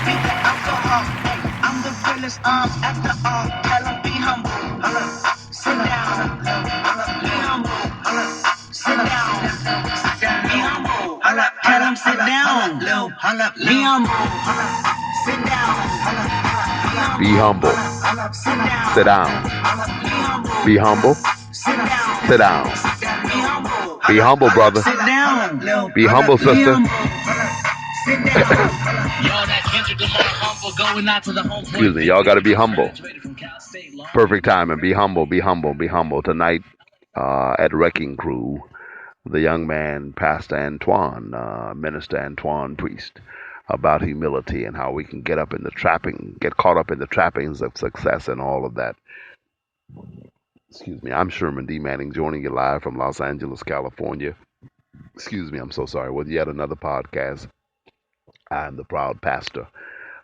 beat the alcohol. I'm the realest after all. Tell 'em be humble. Sit down. Be humble. Sit down. Be humble. Tell 'em sit down. Be humble. Sit down. Be humble. Sit down. Be humble. Sit down. Be humble, brother. Sit down. Be humble, sister. Sit down. Y'all that Kendrick Lamar humble going out to the home. Excuse me. Y'all got to be humble. Perfect time and be humble. Be humble. Be humble. Tonight at Wrecking Crew, the young man, Pastor Antoine, Minister Antoine Priest, about humility and how we can get caught up in the trappings of success and all of that. Excuse me. I'm Sherman D. Manning, joining you live from Los Angeles, California. Excuse me. I'm so sorry. With yet another podcast. I'm the proud pastor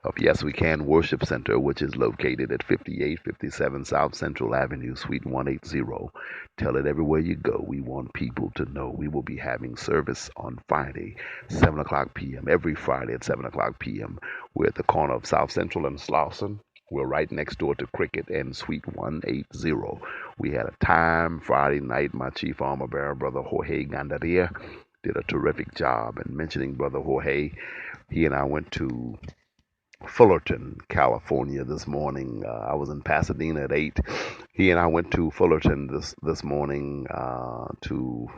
of Yes We Can Worship Center, which is located at 5857 South Central Avenue, Suite 180. Tell it everywhere you go. We want people to know we will be having service on Friday, 7 o'clock p.m., every Friday at 7 o'clock p.m. We're at the corner of South Central and Slauson. We're right next door to Cricket and Suite 180. We had a time Friday night. My chief armor bearer, Brother Jorge Gandaria, did a terrific job. And mentioning Brother Jorge, he and I went to Fullerton, California this morning. I was in Pasadena at 8. He and I went to Fullerton this morning to,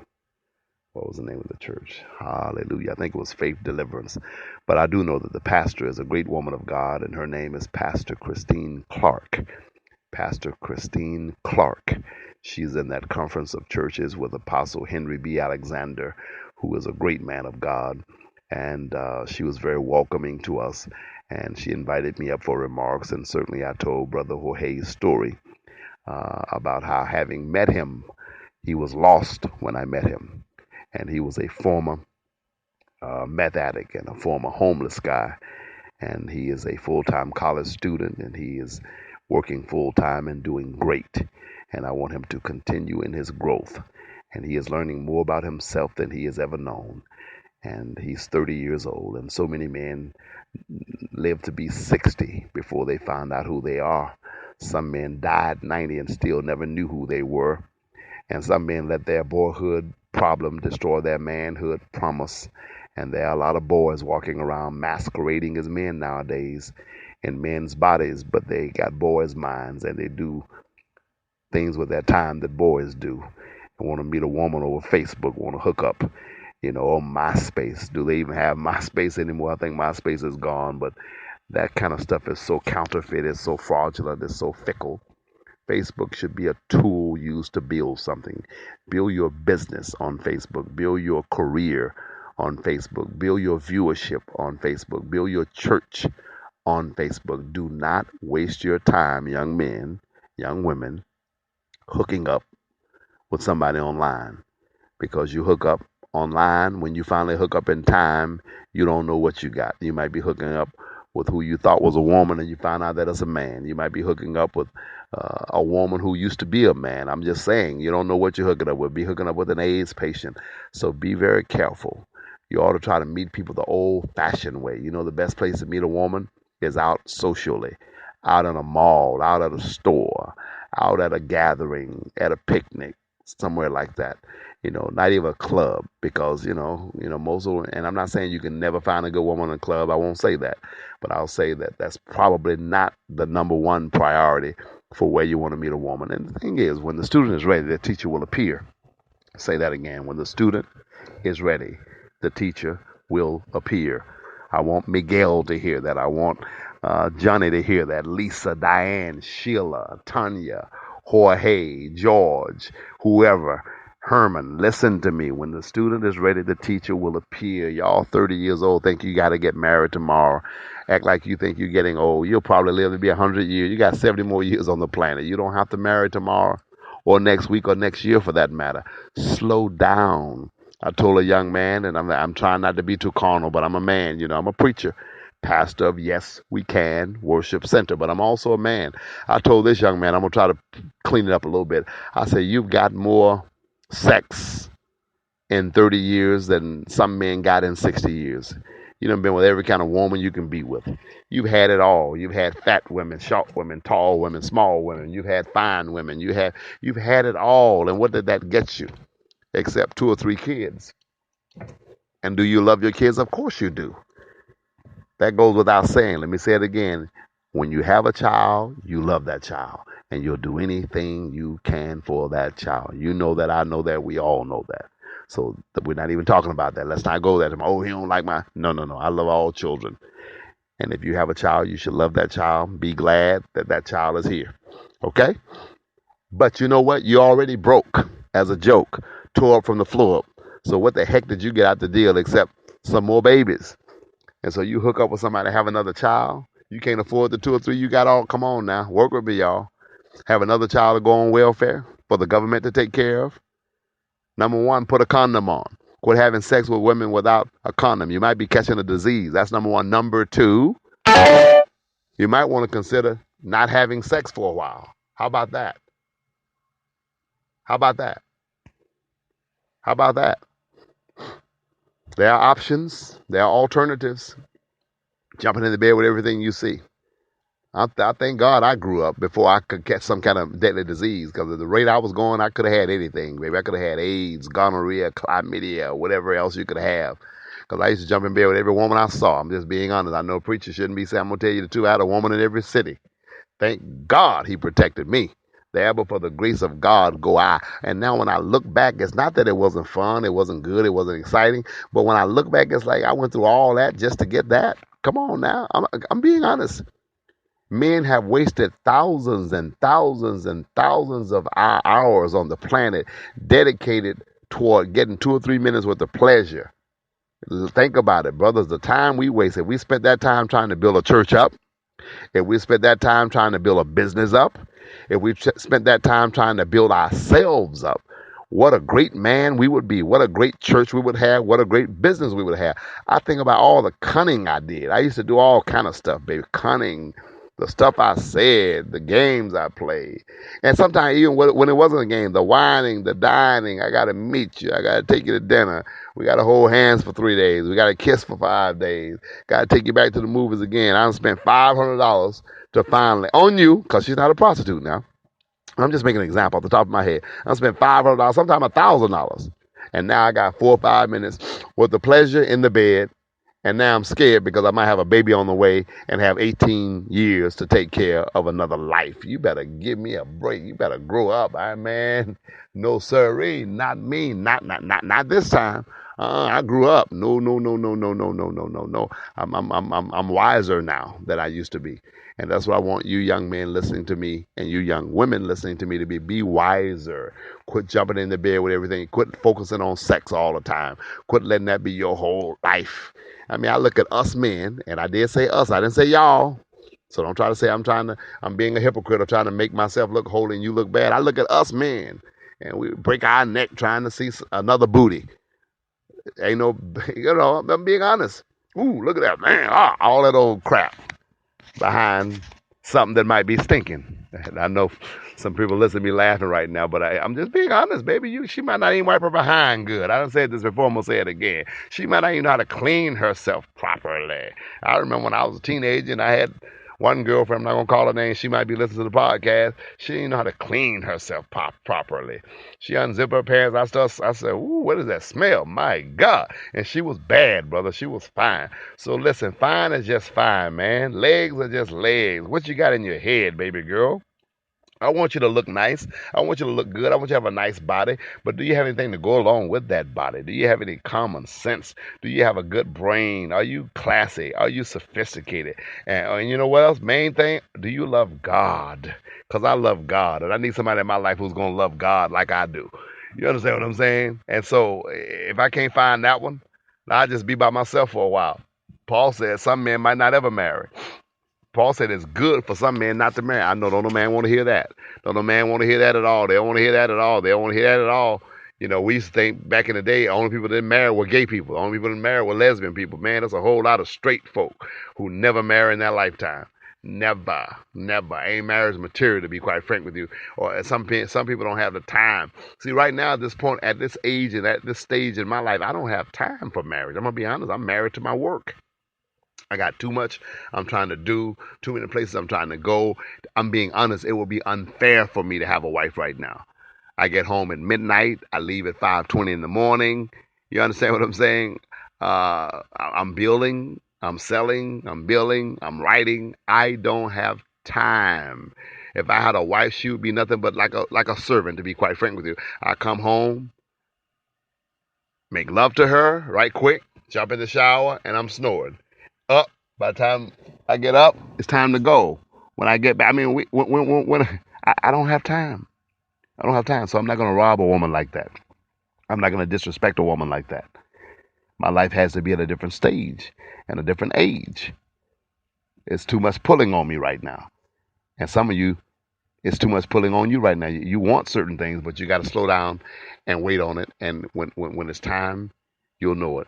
what was the name of the church? Hallelujah. I think it was Faith Deliverance. But I do know that the pastor is a great woman of God, and her name is Pastor Christine Clark. Pastor Christine Clark. She's in that conference of churches with Apostle Henry B. Alexander, who is a great man of God. And she was very welcoming to us, and she invited me up for remarks. And certainly I told Brother Jorge's story about how, having met him, he was lost when I met him, and he was a former meth addict and a former homeless guy, and he is a full-time college student, and he is working full-time and doing great, and I want him to continue in his growth, and he is learning more about himself than he has ever known. And he's 30 years old, and so many men live to be 60 before they find out who they are. Some men died 90 and still never knew who they were. And some men let their boyhood problem destroy their manhood promise. And there are a lot of boys walking around masquerading as men nowadays in men's bodies, but they got boys' minds, and they do things with their time that boys do. They want to meet a woman over Facebook, want to hook up, or MySpace. Do they even have MySpace anymore? I think MySpace is gone, but that kind of stuff is so counterfeit, it's so fraudulent, it's so fickle. Facebook should be a tool used to build something. Build your business on Facebook. Build your career on Facebook. Build your viewership on Facebook. Build your church on Facebook. Do not waste your time, young men, young women, hooking up with somebody online, because you hook up online, when you finally hook up in time, you don't know what you got. You might be hooking up with who you thought was a woman, and you find out that it's a man. You might be hooking up with a woman who used to be a man. I'm just saying, you don't know what you're hooking up with. Be hooking up with an AIDS patient. So be very careful. You ought to try to meet people the old-fashioned way. The best place to meet a woman is out socially, out in a mall, out at a store, out at a gathering, at a picnic, somewhere like that. Not even a club, because, most of, and I'm not saying you can never find a good woman in a club. I won't say that, but I'll say that that's probably not the number one priority for where you want to meet a woman. And the thing is, when the student is ready, the teacher will appear. Say that again. When the student is ready, the teacher will appear. I want Miguel to hear that. I want Johnny to hear that. Lisa, Diane, Sheila, Tanya, Jorge, George, whoever. Herman, listen to me. When the student is ready, the teacher will appear. Y'all 30 years old think you got to get married tomorrow. Act like you think you're getting old. You'll probably live to be 100 years. You got 70 more years on the planet. You don't have to marry tomorrow or next week or next year for that matter. Slow down. I told a young man, and I'm trying not to be too carnal, but I'm a man. I'm a preacher, pastor of Yes We Can Worship Center, but I'm also a man. I told this young man, I'm going to try to clean it up a little bit. I said, you've got more sex in 30 years than some men got in 60 years. You done been with every kind of woman you can be with. You've had it all. You've had fat women, short women, tall women, small women. You've had fine women. You've had it all. And what did that get you? Except 2 or 3 kids. And do you love your kids? Of course you do. That goes without saying. Let me say it again. When you have a child, you love that child. And you'll do anything you can for that child. You know that, I know that, we all know that. So we're not even talking about that. Let's not go there. Oh, he don't like my... No, no, no. I love all children. And if you have a child, you should love that child. Be glad that that child is here. Okay? But you know what? You already broke as a joke. Tore up from the floor up. So what the heck did you get out the deal except some more babies? And so you hook up with somebody to have another child. You can't afford the 2 or 3 you got all. Come on now. Work with me, y'all. Have another child to go on welfare for the government to take care of. Number one, put a condom on. Quit having sex with women without a condom. You might be catching a disease. That's number one. Number two, you might want to consider not having sex for a while. How about that? How about that? How about that? There are options. There are alternatives. Jumping in the bed with everything you see. I thank God I grew up before I could catch some kind of deadly disease, because at the rate I was going, I could have had anything, baby. I could have had AIDS, gonorrhea, chlamydia, whatever else you could have. Because I used to jump in bed with every woman I saw. I'm just being honest. I know preachers shouldn't be saying, I'm going to tell you the truth. I had a woman in every city. Thank God he protected me. There, but for the grace of God go I. And now when I look back, it's not that it wasn't fun, it wasn't good, it wasn't exciting. But when I look back, it's like I went through all that just to get that. Come on now. I'm being honest. Men have wasted thousands and thousands and thousands of hours on the planet dedicated toward getting 2 or 3 minutes worth of pleasure. Think about it, brothers. The time we wasted, we spent that time trying to build a church up. If we spent that time trying to build a business up, if we spent that time trying to build ourselves up, what a great man we would be. What a great church we would have. What a great business we would have. I think about all the cunning I did. I used to do all kind of stuff, baby. Cunning, the stuff I said, the games I played. And sometimes even when it wasn't a game, the whining, the dining, I got to meet you. I got to take you to dinner. We got to hold hands for 3 days. We got to kiss for 5 days. Got to take you back to the movies again. I done spent $500 to finally, on you, because she's not a prostitute now. I'm just making an example off the top of my head. I spent $500, sometimes $1,000. And now I got 4 or 5 minutes worth of pleasure in the bed. And now I'm scared because I might have a baby on the way and have 18 years to take care of another life. You better give me a break. You better grow up. Man, no sirree, not me. Not this time. I grew up. No, no, no, no, no, no, no, no, no, no. I'm wiser now than I used to be. And that's what I want you young men listening to me and you young women listening to me to be. Be wiser. Quit jumping in the bed with everything. Quit focusing on sex all the time. Quit letting that be your whole life. I mean, I look at us men, and I did say us. I didn't say y'all. So don't try to say I'm being a hypocrite or trying to make myself look holy and you look bad. I look at us men, and we break our neck trying to see another booty. Ain't no, I'm being honest. Ooh, look at that, man. All that old crap behind something that might be stinking. And I know some people listen to me laughing right now, but I'm just being honest, baby. She might not even wipe her behind good. I done said this before, I'm going to say it again. She might not even know how to clean herself properly. I remember when I was a teenager and I had one girlfriend, I'm not going to call her name, she might be listening to the podcast. She didn't know how to clean herself properly. She unzipped her pants. I said, ooh, what is that smell? My God. And she was bad, brother. She was fine. So listen, fine is just fine, man. Legs are just legs. What you got in your head, baby girl? I want you to look nice. I want you to look good. I want you to have a nice body. But do you have anything to go along with that body? Do you have any common sense? Do you have a good brain? Are you classy? Are you sophisticated? And you know what else? Main thing, do you love God? Because I love God. And I need somebody in my life who's going to love God like I do. You understand what I'm saying? And so if I can't find that one, I'll just be by myself for a while. Paul said some men might not ever marry. Paul said it's good for some men not to marry. I know, don't no man want to hear that. Don't no man want to hear that at all. They don't want to hear that at all. They don't want to hear that at all. You know, we used to think back in the day, the only people that didn't marry were gay people. The only people that didn't marry were lesbian people. Man, there's a whole lot of straight folk who never marry in their lifetime. Never. Ain't marriage material, to be quite frank with you. Or some people don't have the time. See, right now at this point, at this age and at this stage in my life, I don't have time for marriage. I'm going to be honest. I'm married to my work. I got too much I'm trying to do, too many places I'm trying to go. I'm being honest, it would be unfair for me to have a wife right now. I get home at midnight. I leave at 5:20 in the morning. You understand what I'm saying? I'm building, I'm selling, I'm building, I'm writing. I don't have time. If I had a wife, she would be nothing but like a servant. To be quite frank with you, I come home, make love to her right quick, jump in the shower, and I'm snoring. Up by the time I get up, it's time to go. When I get back, I mean, when I don't have time. I don't have time, so I'm not going to rob a woman like that. I'm not going to disrespect a woman like that. My life has to be at a different stage and a different age. It's too much pulling on me right now. And some of you, it's too much pulling on you right now. You want certain things, but you got to slow down and wait on it. And when it's time, you'll know it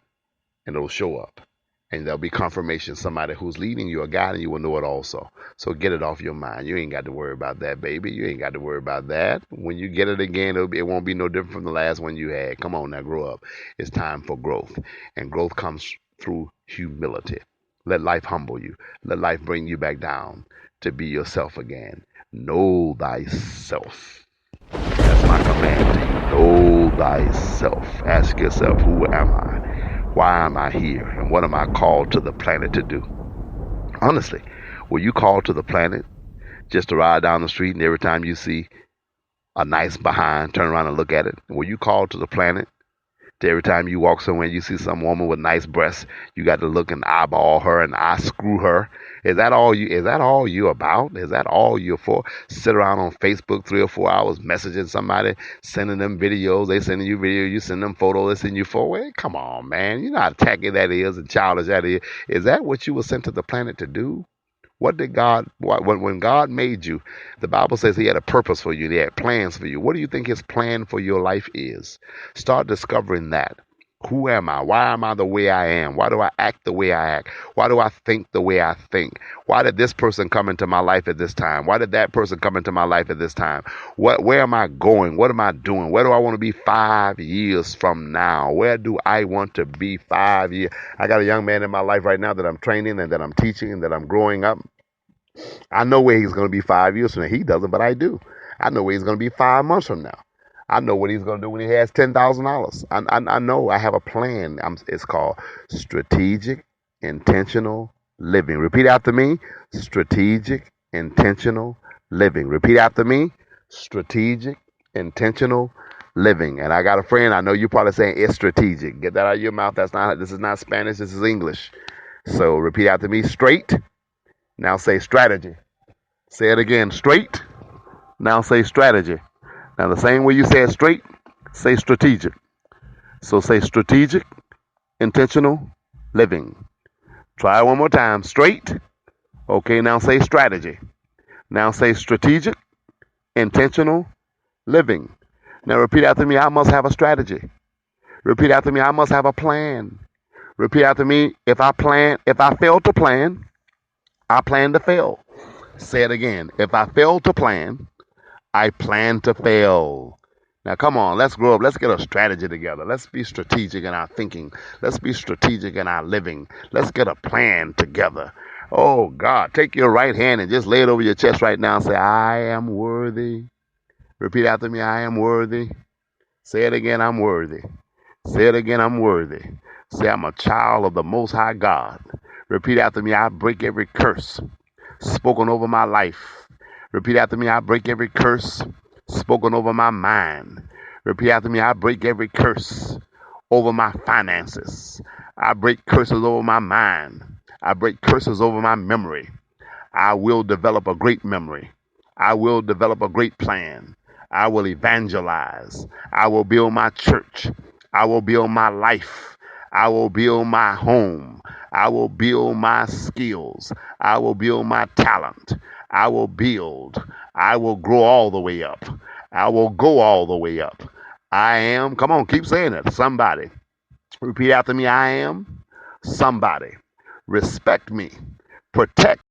and it'll show up. And there'll be confirmation, somebody who's leading you or guiding you will know it also. So get it off your mind. You ain't got to worry about that, baby. You ain't got to worry about that. When you get it again, it won't be no different from the last one you had. Come on now, grow up. It's time for growth. And growth comes through humility. Let life humble you. Let life bring you back down to be yourself again. Know thyself. That's my command to you. Know thyself. Ask yourself, who am I? Why am I here? And what am I called to the planet to do? Honestly, were you called to the planet just to ride down the street and every time you see a nice behind, turn around and look at it? Were you called to the planet to every time you walk somewhere and you see some woman with nice breasts, you got to look and eyeball her and eye screw her? Is that all you about? Is that all you're for? Sit around on Facebook 3 or 4 hours messaging somebody, sending them videos, they sending you videos, you send them photos, they send you photos. Come on, man. You know how tacky that is and childish that is. Is that what you were sent to the planet to do? What did when God made you, the Bible says he had a purpose for you, he had plans for you. What do you think his plan for your life is? Start discovering that. Who am I? Why am I the way I am? Why do I act the way I act? Why do I think the way I think? Why did this person come into my life at this time? Why did that person come into my life at this time? Where am I going? What am I doing? Where do I want to be 5 years from now? Where do I want to be 5 years? I got a young man in my life right now that I'm training and that I'm teaching and that I'm growing up. I know where he's going to be 5 years from now. He doesn't, but I do. I know where he's going to be 5 months from now. I know what he's going to do when he has $10,000. I know. I have a plan. It's called strategic, intentional living. Repeat after me. Strategic, intentional living. Repeat after me. Strategic, intentional living. And I got a friend. I know you're probably saying it's strategic. Get that out of your mouth. This is not Spanish. This is English. So repeat after me. Straight. Now say strategy. Say it again. Straight. Now say strategy. Now the same way you say it straight, say strategic. So say strategic, intentional living. Try it one more time. Straight. Okay, now say strategy. Now say strategic, intentional living. Now repeat after me. I must have a strategy. Repeat after me. I must have a plan. Repeat after me. If I fail to plan, I plan to fail. Say it again. If I fail to plan, I plan to fail. Now, come on, let's grow up. Let's get a strategy together. Let's be strategic in our thinking. Let's be strategic in our living. Let's get a plan together. Oh, God, take your right hand and just lay it over your chest right now and say, I am worthy. Repeat after me, I am worthy. Say it again, I'm worthy. Say it again, I'm worthy. Say, I'm a child of the Most High God. Repeat after me, I break every curse spoken over my life. Repeat after me, I break every curse spoken over my mind. Repeat after me, I break every curse over my finances. I break curses over my mind. I break curses over my memory. I will develop a great memory. I will develop a great plan. I will evangelize. I will build my church. I will build my life. I will build my home. I will build my skills. I will build my talent. I will build. I will grow all the way up. I will go all the way up. I am, come on, keep saying it. Somebody. Repeat after me. I am somebody. Respect me. Protect